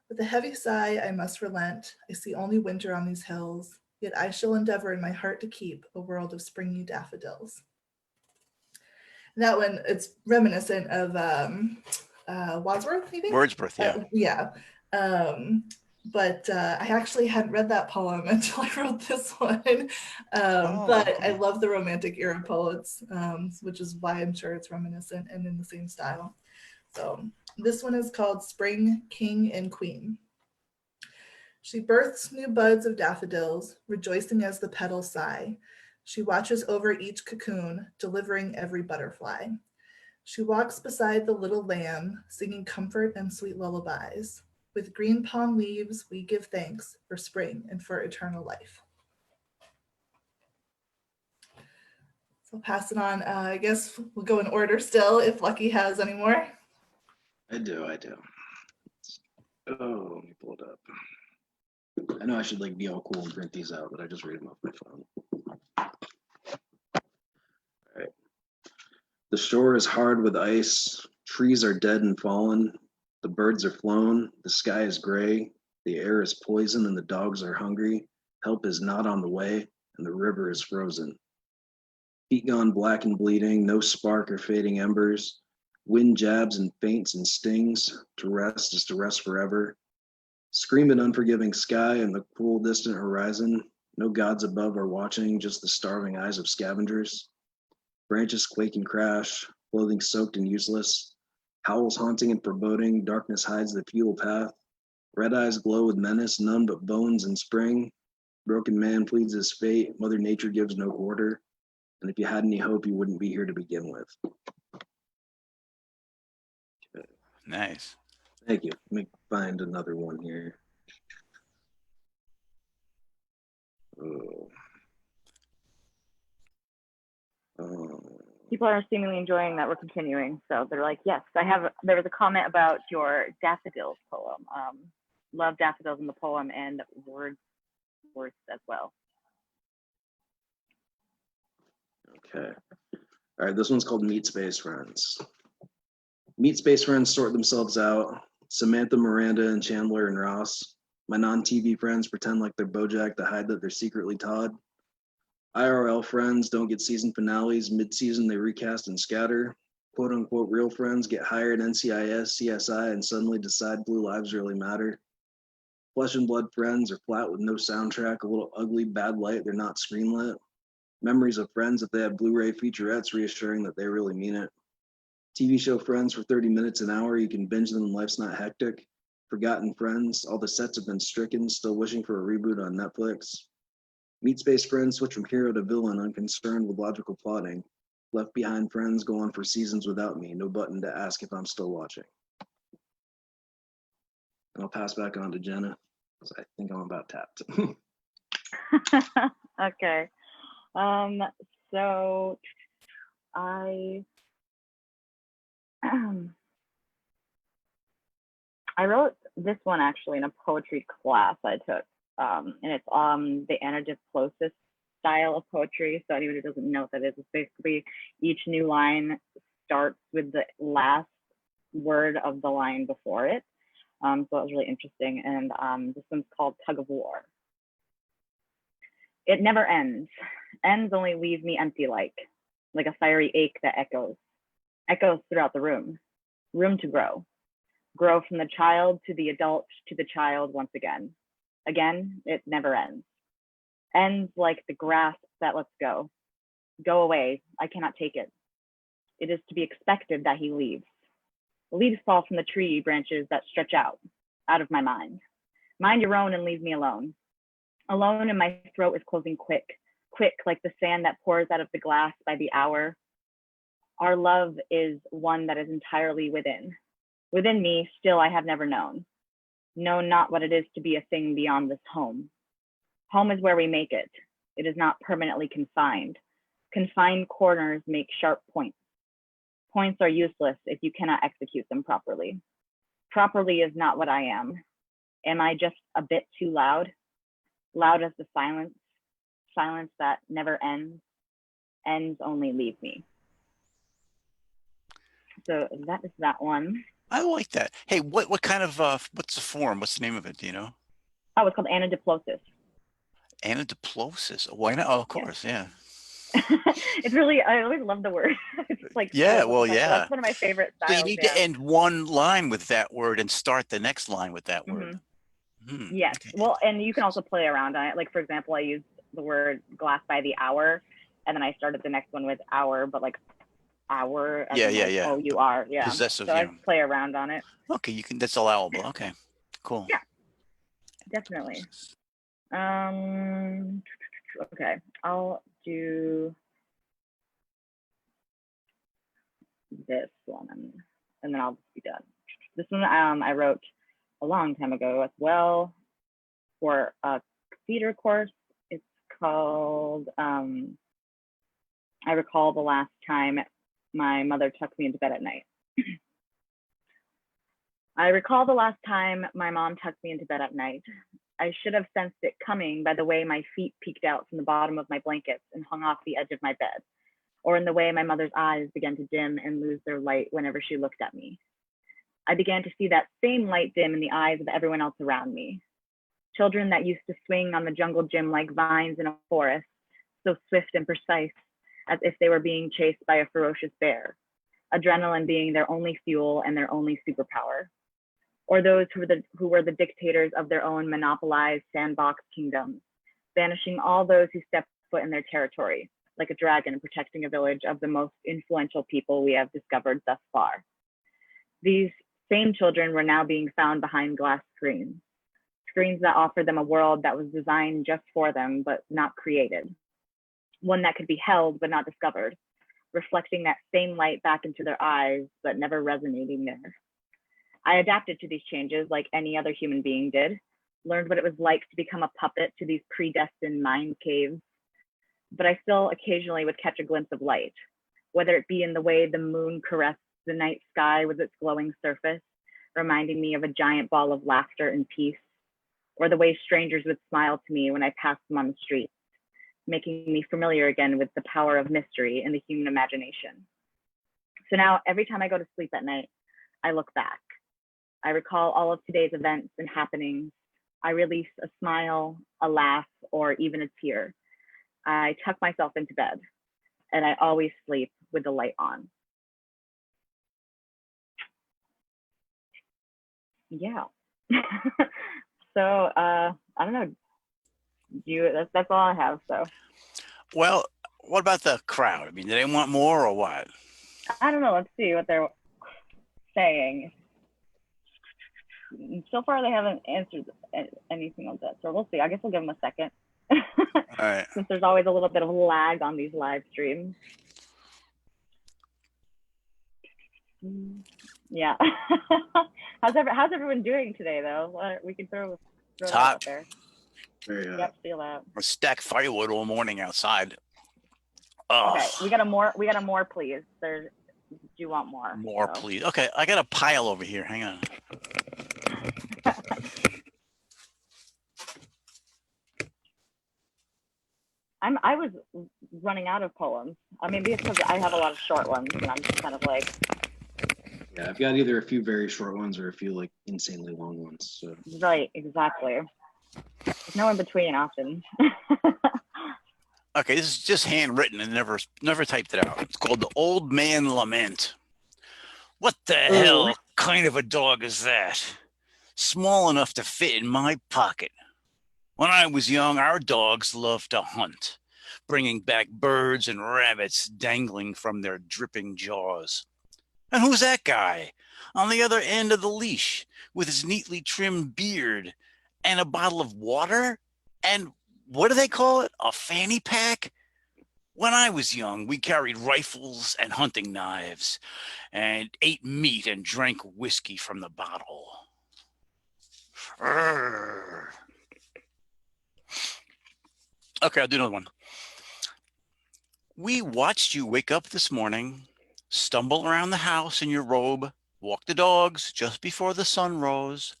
With a heavy sigh, I must relent. I see only winter on these hills, yet I shall endeavor in my heart to keep a world of springy daffodils. And that one, it's reminiscent of Wadsworth, I think? Wordsworth, yeah. Yeah. But I actually hadn't read that poem until I wrote this one. But I love the Romantic era poets, which is why I'm sure it's reminiscent and in the same style. So this one is called Spring, King and Queen. She births new buds of daffodils, rejoicing as the petals sigh. She watches over each cocoon, delivering every butterfly. She walks beside the little lamb, singing comfort and sweet lullabies. With green palm leaves, we give thanks for spring and for eternal life. So I'll pass it on. I guess we'll go in order still if Lucky has any more. I do. Oh, let me pull it up. I know I should like be all cool and print these out, but I just read them off my phone. All right. The shore is hard with ice. Trees are dead and fallen. The birds are flown. The sky is gray. The air is poison and the dogs are hungry. Help is not on the way and the river is frozen. Feet gone black and bleeding, no spark or fading embers. Wind jabs and faints and stings. To rest is to rest forever. Screaming unforgiving sky and the cruel distant horizon. No gods above are watching, just the starving eyes of scavengers. Branches quake and crash, clothing soaked and useless. Howls haunting and foreboding, darkness hides the futile path. Red eyes glow with menace, none but bones and spring. Broken man pleads his fate, Mother Nature gives no quarter. And if you had any hope, you wouldn't be here to begin with. Okay. Nice. Thank you. Let me find another one here. People are seemingly enjoying that we're continuing. So they're like, yes, there was a comment about your Daffodils poem. Love daffodils in the poem and words as well. Okay. All right, this one's called Meet Space Friends. Meet Space Friends sort themselves out. Samantha, Miranda, and Chandler and Ross. My non-TV friends pretend like they're Bojack to hide that they're secretly Todd. IRL friends don't get season finales. Mid-season, they recast and scatter. Quote-unquote real friends get hired NCIS, CSI, and suddenly decide blue lives really matter. Flesh and blood friends are flat with no soundtrack, a little ugly, bad light, they're not screenlit. Memories of friends if they have Blu-ray featurettes reassuring that they really mean it. TV show friends for 30 minutes an hour, you can binge them and life's not hectic. Forgotten friends, all the sets have been stricken, still wishing for a reboot on Netflix. Meet space friends switch from hero to villain, unconcerned with logical plotting. Left behind friends go on for seasons without me, no button to ask if I'm still watching. And I'll pass back on to Jenna, because I think I'm about tapped. Okay. So I wrote this one actually in a poetry class I took, and it's the Anadiplosis style of poetry. So anyone who doesn't know what that is, it's basically each new line starts with the last word of the line before it. So it was really interesting, and this one's called Tug of War. It never ends. Ends only leave me empty like a fiery ache that echoes throughout the room to grow from the child to the adult to the child once again. Again, it never ends. Ends like the grass that lets go. Go away, I cannot take it. It is to be expected that he leaves. The leaves fall from the tree branches that stretch out of my mind. Mind your own and leave me alone. Alone, and my throat is closing quick like the sand that pours out of the glass by the hour. Our love is one that is entirely within. Within me, still I have never known not what it is to be a thing beyond this home. Home is where we make it. It is not permanently confined. Confined corners make sharp points. Points are useless if you cannot execute them properly. Properly is not what I am. Am I just a bit too loud? Loud as the silence that never ends only leave me. So that is that one. I like that. Hey, what kind of what's the form? What's the name of it? Do you know? Oh, it's called Anadiplosis. Anadiplosis. Why not? Oh, of course, yeah. It's really, I always love the word. It's like, Yeah, well, yeah. That's one of my favorite styles. So you need to end one line with that word and start the next line with that word. Yes. Okay. Well, and you can also play around on it. Like, for example, I used the word glass by the hour, and then I started the next one with hour, but like hour. Yeah. Oh, you are. Yeah. Possessive. So I play around on it. Okay, you can. That's allowable. Okay, cool. Yeah, definitely. Okay, I'll do this one, and then I'll just be done. This one I wrote a long time ago as well for a theater course. It's called I recall the last time my mother tucked me into bed at night. I recall the last time my mom tucked me into bed at night. I should have sensed it coming by the way my feet peeked out from the bottom of my blankets and hung off the edge of my bed, or in the way my mother's eyes began to dim and lose their light whenever she looked at me. I began to see that same light dim in the eyes of everyone else around me. Children that used to swing on the jungle gym like vines in a forest, so swift and precise, as if they were being chased by a ferocious bear, adrenaline being their only fuel and their only superpower. Or those who were the dictators of their own monopolized sandbox kingdoms, banishing all those who stepped foot in their territory, like a dragon protecting a village of the most influential people we have discovered thus far. These same children were now being found behind glass screens that offered them a world that was designed just for them, but not created. One that could be held, but not discovered, reflecting that same light back into their eyes, but never resonating there. I adapted to these changes like any other human being did, learned what it was like to become a puppet to these predestined mind caves, but I still occasionally would catch a glimpse of light, whether it be in the way the moon caressed the night sky with its glowing surface, reminding me of a giant ball of laughter and peace, or the way strangers would smile to me when I passed them on the street, making me familiar again with the power of mystery in the human imagination. So now every time I go to sleep at night, I look back. I recall all of today's events and happenings. I release a smile, a laugh, or even a tear. I tuck myself into bed, and I always sleep with the light on. Yeah. So I don't know. That's all I have. So. Well, what about the crowd? I mean, do they want more or what? I don't know. Let's see what they're saying. So far, they haven't answered anything on that. So we'll see. I guess we'll give them a second. All right. Since there's always a little bit of lag on these live streams. Yeah. How's everyone doing today, though? We can throw that out there. Yep, feel that. Or stack firewood all morning outside. Okay, we got a more, please. Do you want more? More, so. Please. Okay, I got a pile over here. Hang on. I was running out of poems. I mean, because I have a lot of short ones, and I'm just kind of like. Yeah, I've got either a few very short ones or a few like insanely long ones. So. Right, exactly. There's no in between often. Okay, this is just handwritten and never typed it out. It's called the Old Man Lament. What the hell kind of a dog is that? Small enough to fit in my pocket. When I was young, our dogs loved to hunt, bringing back birds and rabbits dangling from their dripping jaws. And who's that guy on the other end of the leash with his neatly trimmed beard and a bottle of water? And what do they call it? A fanny pack? When I was young, we carried rifles and hunting knives and ate meat and drank whiskey from the bottle. Urgh. Okay, I'll do another one. We watched you wake up this morning, stumble around the house in your robe, walk the dogs just before the sun rose,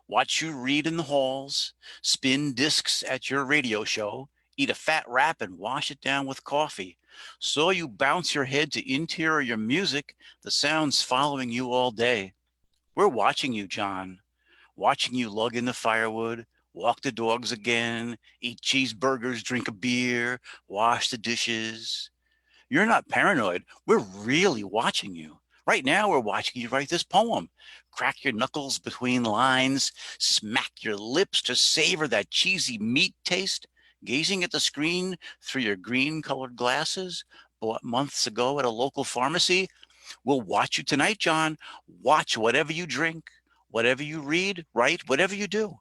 watch you read in the halls, spin discs at your radio show, eat a fat wrap and wash it down with coffee. Saw you bounce your head to interior music, the sounds following you all day. We're watching you, John, watching you lug in the firewood, walk the dogs again, eat cheeseburgers, drink a beer, wash the dishes. You're not paranoid. We're really watching you. Right now, we're watching you write this poem. Crack your knuckles between lines, smack your lips to savor that cheesy meat taste, gazing at the screen through your green-colored glasses, bought months ago at a local pharmacy. We'll watch you tonight, John. Watch whatever you drink, whatever you read, write, whatever you do.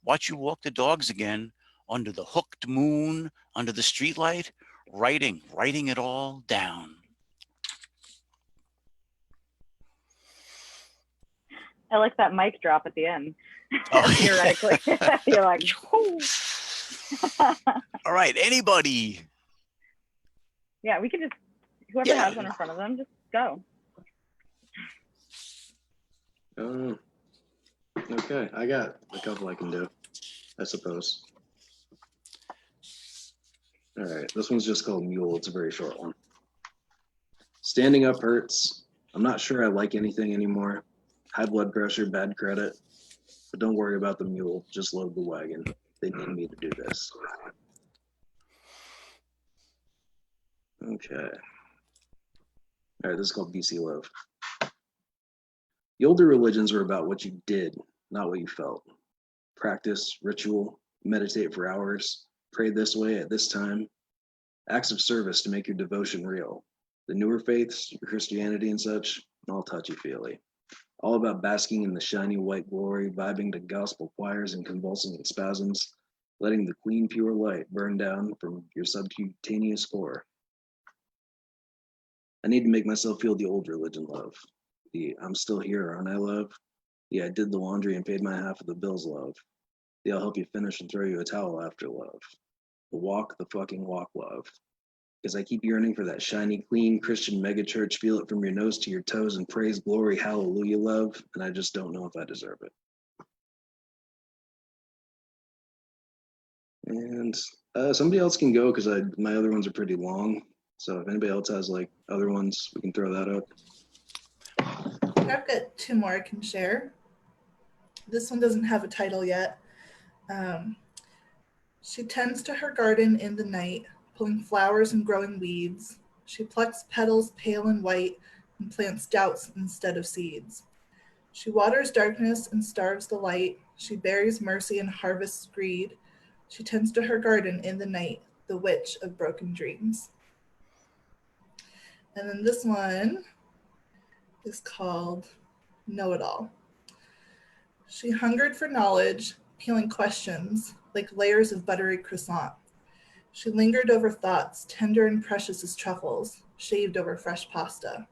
Watch you walk the dogs again under the hooked moon, under the streetlight, writing it all down. I like that mic drop at the end. Oh. Theoretically, you're like, all right, anybody? Yeah, we can just, whoever has one in front of them, just go. Okay, I got a couple I can do, I suppose. All right, this one's just called Mule. It's a very short one. Standing up hurts. I'm not sure I like anything anymore. High blood pressure, bad credit. But don't worry about the mule. Just load the wagon. They need me to do this. Okay. All right, this is called BC Love. The older religions were about what you did, not what you felt. Practice, ritual, meditate for hours, pray this way at this time. Acts of service to make your devotion real. The newer faiths, your Christianity and such, all touchy-feely. All about basking in the shiny white glory, vibing to gospel choirs and convulsing in spasms, letting the clean, pure light burn down from your subcutaneous core. I need to make myself feel the old religion love. The I'm still here, aren't I love? The I did the laundry and paid my half of the bills love. The I'll help you finish and throw you a towel after love. The walk, the fucking walk love. Because I keep yearning for that shiny, clean Christian megachurch, feel it from your nose to your toes and praise, glory, hallelujah love, and I just don't know if I deserve it. And somebody else can go because my other ones are pretty long. So if anybody else has like other ones, we can throw that up. I've got two more I can share. This one doesn't have a title yet. She tends to her garden in the night, pulling flowers and growing weeds. She plucks petals pale and white and plants doubts instead of seeds. She waters darkness and starves the light. She buries mercy and harvests greed. She tends to her garden in the night, the witch of broken dreams. And then this one is called Know-It-All. She hungered for knowledge, peeling questions like layers of buttery croissant. She lingered over thoughts, tender and precious as truffles, shaved over fresh pasta.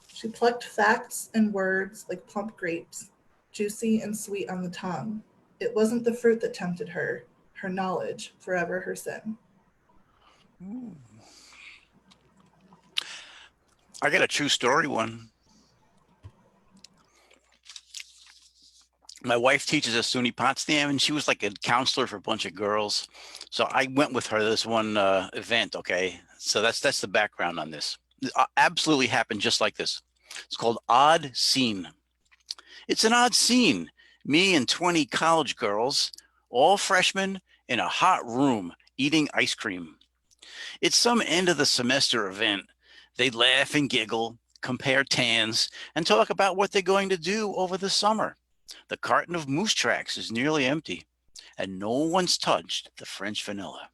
She plucked facts and words like plump grapes, juicy and sweet on the tongue. It wasn't the fruit that tempted her knowledge, forever her sin. Ooh. I got a true story one. My wife teaches at SUNY Potsdam, and she was like a counselor for a bunch of girls. So I went with her to this one event, okay? So that's the background on this. It absolutely happened just like this. It's called Odd Scene. It's an odd scene. Me and 20 college girls, all freshmen, in a hot room eating ice cream. It's some end of the semester event. They laugh and giggle, compare tans, and talk about what they're going to do over the summer. The carton of moose tracks is nearly empty. and no one's touched the French vanilla.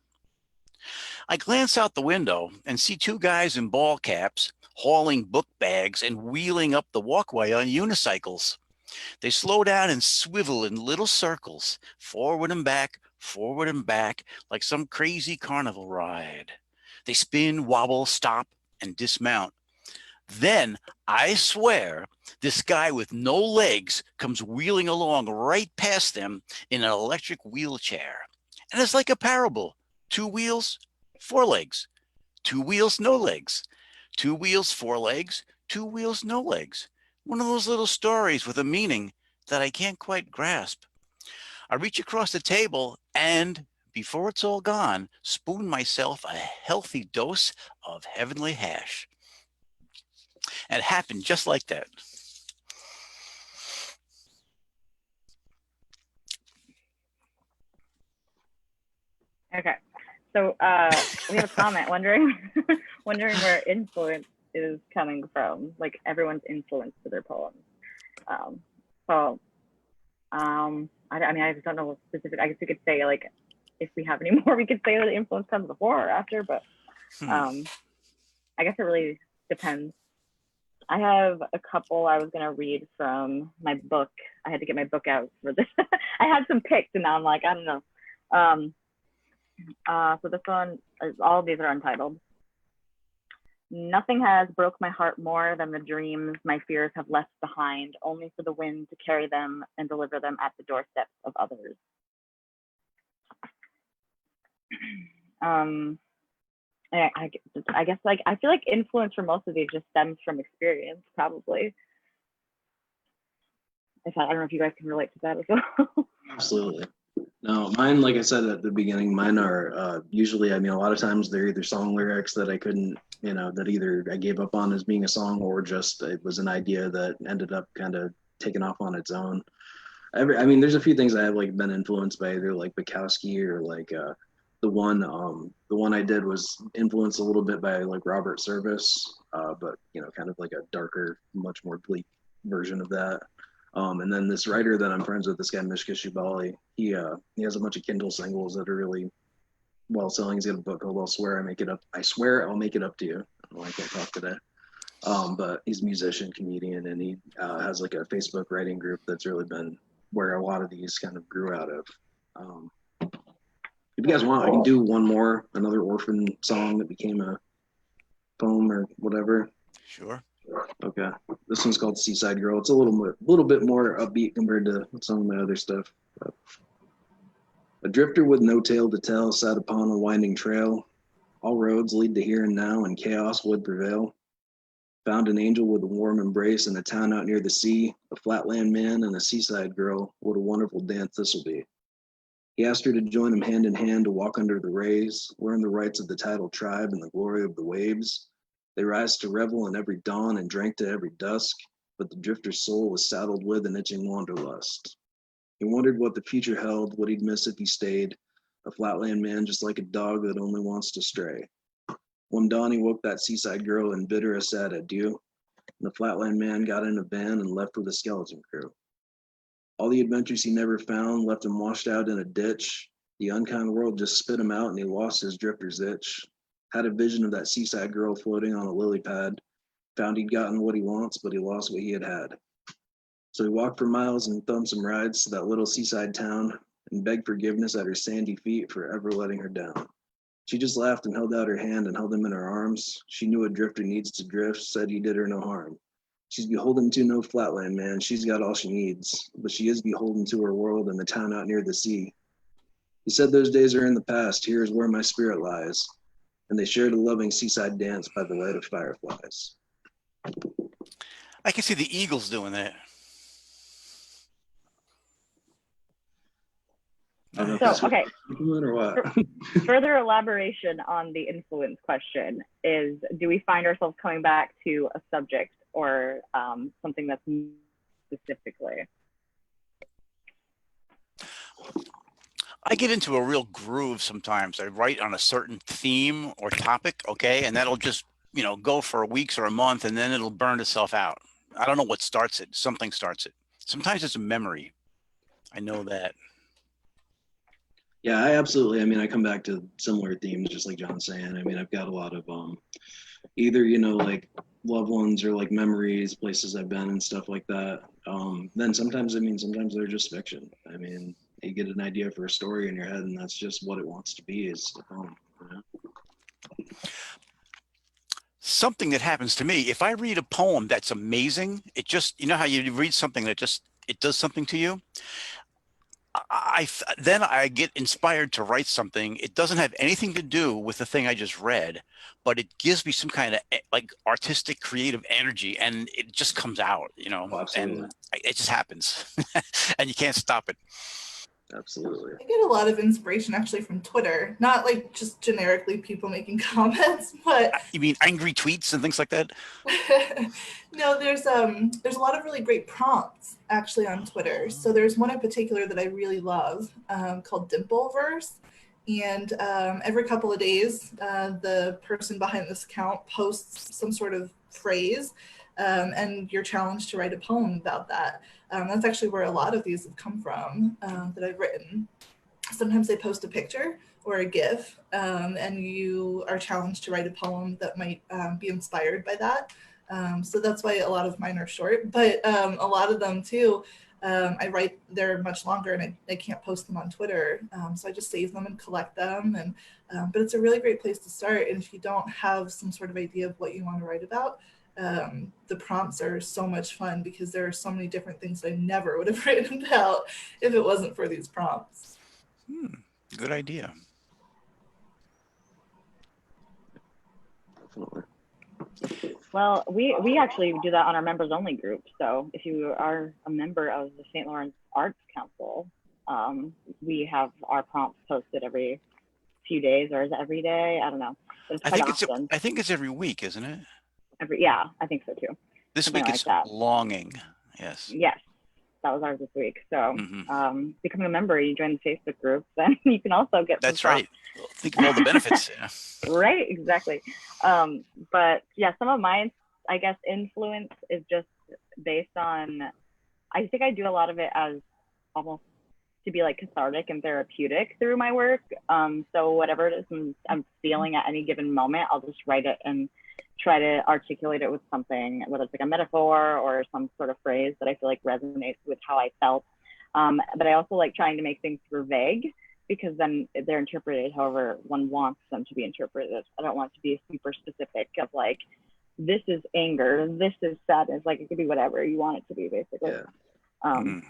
I glance out the window and see two guys in ball caps hauling book bags and wheeling up the walkway on unicycles. They slow down and swivel in little circles, forward and back, like some crazy carnival ride. They spin, wobble, stop, and dismount. Then, I swear, this guy with no legs comes wheeling along right past them in an electric wheelchair. And it's like a parable. 2 wheels, 4 legs. 2 wheels, no legs. 2 wheels, 4 legs. 2 wheels, no legs. One of those little stories with a meaning that I can't quite grasp. I reach across the table and, before it's all gone, spoon myself a healthy dose of heavenly hash. And it happened just like that. Okay, so we have a comment wondering where influence is coming from, like everyone's influence to their poems. I mean, I just don't know what specific. I guess we could say, like, if we have any more, we could say that the influence comes before or after, but I guess it really depends. I have a couple I was gonna read from my book. I had to get my book out for this. I had some picked, and now I'm like, I don't know. So this one, all of these are untitled. Nothing has broke my heart more than the dreams my fears have left behind, only for the wind to carry them and deliver them at the doorsteps of others. I guess, like, I feel like influence for most of these just stems from experience, probably. I don't know if you guys can relate to that as well. Absolutely. No, mine, like I said at the beginning, mine are usually, I mean, a lot of times they're either song lyrics that I couldn't, that either I gave up on as being a song, or just it was an idea that ended up kind of taking off on its own. I mean, there's a few things I have like been influenced by, either like Bukowski or like the one I did was influenced a little bit by like Robert Service, but kind of like a darker, much more bleak version of that. And then this writer that I'm friends with, this guy Mishka Shubaly, he has a bunch of Kindle singles that are really well selling. He's got a book called I Swear I'll Make It Up to You. I can't talk today. But he's a musician, comedian, and he has like a Facebook writing group that's really been where a lot of these kind of grew out of. If you guys want, I can do another orphan song that became a poem or whatever. Sure. Okay. This one's called Seaside Girl. It's a little bit more upbeat compared to some of my other stuff. But a drifter with no tale to tell sat upon a winding trail. All roads lead to here and now, and chaos would prevail. Found an angel with a warm embrace in a town out near the sea. A flatland man and a seaside girl. What a wonderful dance this will be. He asked her to join him hand in hand to walk under the rays, learn the rights of the tidal tribe and the glory of the waves. They rise to revel in every dawn and drank to every dusk, but the drifter's soul was saddled with an itching wanderlust. He wondered what the future held, what he'd miss if he stayed, a flatland man just like a dog that only wants to stray. One dawn he woke that seaside girl and bid her a sad adieu, and the flatland man got in a van and left with a skeleton crew. All the adventures he never found left him washed out in a ditch. The unkind world just spit him out and he lost his drifter's itch. Had a vision of that seaside girl floating on a lily pad. Found he'd gotten what he wants, but he lost what he had had. So he walked for miles and thumbed some rides to that little seaside town and begged forgiveness at her sandy feet for ever letting her down. She just laughed and held out her hand and held him in her arms. She knew a drifter needs to drift, said he did her no harm. She's beholden to no flatland man, she's got all she needs, but she is beholden to her world and the town out near the sea. He said those days are in the past, here is where my spirit lies. And they shared a loving seaside dance by the light of fireflies. I can see the Eagles doing that. So, okay. Or what? Further elaboration on the influence question is, do we find ourselves coming back to a subject or something that's specifically? I get into a real groove sometimes. I write on a certain theme or topic, okay, and that'll just, go for weeks or a month, and then it'll burn itself out. I don't know what starts it. Something starts it. Sometimes it's a memory. I know that. Yeah, I absolutely. I mean, I come back to similar themes, just like John's saying. I mean, I've got a lot of either like loved ones or like memories, places I've been and stuff like that. Then sometimes, I mean, sometimes they're just fiction. I mean, you get an idea for a story in your head, and that's just what it wants to be, is a poem. You know? Something that happens to me, if I read a poem that's amazing, it just, you know how you read something that just, it does something to you. Then I get inspired to write something. It doesn't have anything to do with the thing I just read, but it gives me some kind of like artistic, creative energy, and it just comes out, you know. Oh, absolutely. And it just happens, and you can't stop it. Absolutely. I get a lot of inspiration actually from Twitter, not like just generically people making comments, but You mean angry tweets and things like that? no, there's a lot of really great prompts actually on Twitter. So there's one in particular that I really love called Dimpleverse. And every couple of days, the person behind this account posts some sort of phrase, and you're challenged to write a poem about that. That's actually where a lot of these have come from that I've written. Sometimes they post a picture or a GIF, and you are challenged to write a poem that might be inspired by that. So that's why a lot of mine are short, but a lot of them too, I write, they're much longer, and I can't post them on Twitter. So I just save them and collect them. And but it's a really great place to start. And if you don't have some sort of idea of what you want to write about, the prompts are so much fun, because there are so many different things that I never would have written about if it wasn't for these prompts. Good idea. Definitely. Well, we actually do that on our members only group. So if you are a member of the St. Lawrence Arts Council, we have our prompts posted every few days, or is it every day? I don't know. But it's quite often. I think it's every week, isn't it? Yeah, I think so too. This Something week like it's that. Longing. Yes. Yes, that was ours this week. So becoming a member, you join the Facebook group, then you can also get some That's right. Think of all the benefits. Yeah. Right, exactly. But yeah, some of mine, I guess, influence is just based on, I think I do a lot of it as almost to be like cathartic and therapeutic through my work. So whatever it is I'm feeling at any given moment, I'll just write it and try to articulate it with something, whether it's like a metaphor or some sort of phrase that I feel like resonates with how I felt. But I also like trying to make things super vague, because then they're interpreted however one wants them to be interpreted. I don't want it to be super specific of like, this is anger, this is sadness. Like it could be whatever you want it to be, basically. Yeah.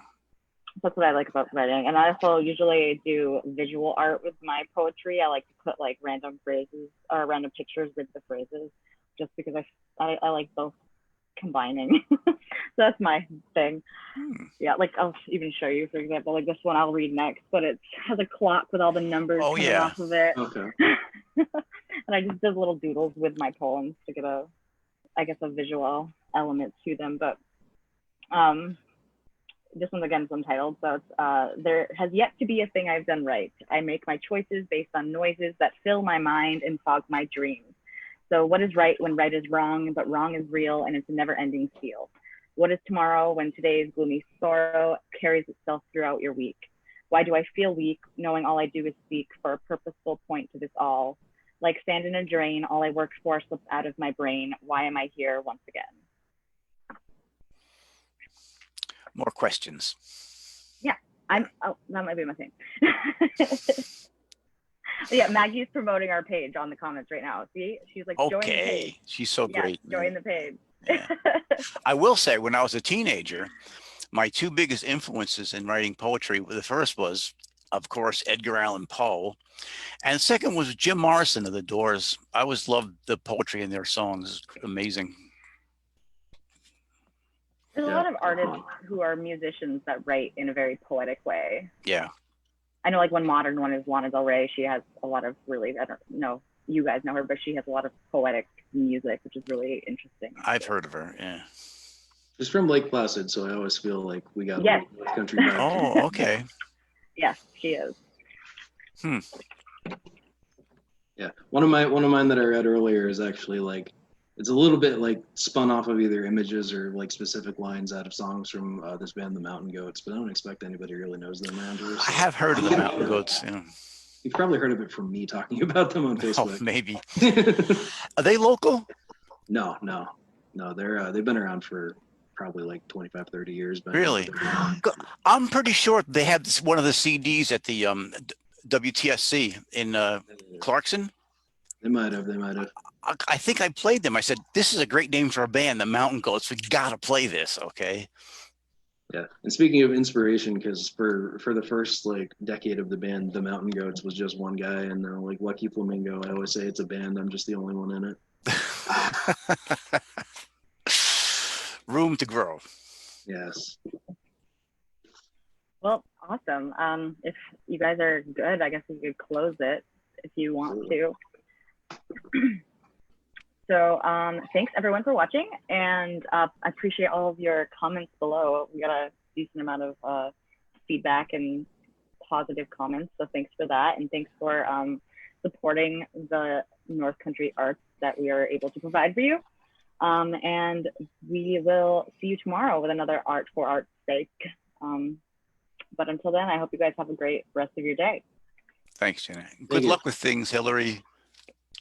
That's what I like about writing. And I also usually do visual art with my poetry. I like to put like random phrases or random pictures with the phrases, just because I like both combining. So that's my thing. Yeah, like I'll even show you, for example, like this one I'll read next, but it has a clock with all the numbers coming off of it. Okay. And I just did little doodles with my poems to get a visual element to them. But this one again is untitled, so it's there has yet to be a thing I've done right. I make my choices based on noises that fill my mind and fog my dreams. So what is right when right is wrong, but wrong is real, and it's a never-ending steal? What is tomorrow when today's gloomy sorrow carries itself throughout your week? Why do I feel weak, knowing all I do is speak for a purposeful point to this all? Like sand in a drain, all I work for slips out of my brain. Why am I here once again? More questions. Yeah, that might be my thing. Yeah, Maggie's promoting our page on the comments right now. See, she's like, join the page. She's so great. Join the page. Yeah. I will say, when I was a teenager, my two biggest influences in writing poetry, the first was, of course, Edgar Allan Poe, and the second was Jim Morrison of the Doors. I always loved the poetry in their songs. Amazing. There's a lot of artists who are musicians that write in a very poetic way. Yeah. I know, like one modern one is Lana Del Rey. She has a lot of really, I don't know, you guys know her, but she has a lot of poetic music, which is really interesting. I've heard of her, yeah. She's from Lake Placid, so I always feel like we got a country back. Oh, okay. Yes, she is. Yeah, one of mine that I read earlier is actually like It's a little bit like spun off of either images or like specific lines out of songs from this band, the Mountain Goats, but I don't expect anybody really knows them around here. So. I have heard of the Mountain Goats. Yeah. You've probably heard of it from me talking about them on Oh, Facebook. maybe. Are they local? No. They've been around for probably like 25, 30 years. But Really? I'm pretty sure they had one of the CDs at the WTSC in Clarkson. They might have. I think I played them. I said, this is a great name for a band, the Mountain Goats. We got to play this, okay? Yeah. And speaking of inspiration, because for the first like decade of the band, the Mountain Goats was just one guy, and like Lucky Flamingo, I always say it's a band. I'm just the only one in it. Room to grow. Yes. Well, awesome. If you guys are good, I guess we could close it if you want to. So thanks everyone for watching, and I appreciate all of your comments below. We got a decent amount of feedback and positive comments, so thanks for that, and thanks for supporting the North Country arts that we are able to provide for you. And we will see you tomorrow with another Art for Art's Sake. But until then, I hope you guys have a great rest of your day. Thanks, Jenna. Good luck with things, Hilary.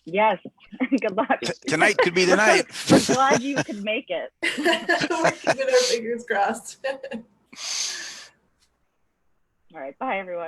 Yes, good luck. Tonight could be the night. We're glad you could make it. We're keeping our fingers crossed. All right, bye everyone.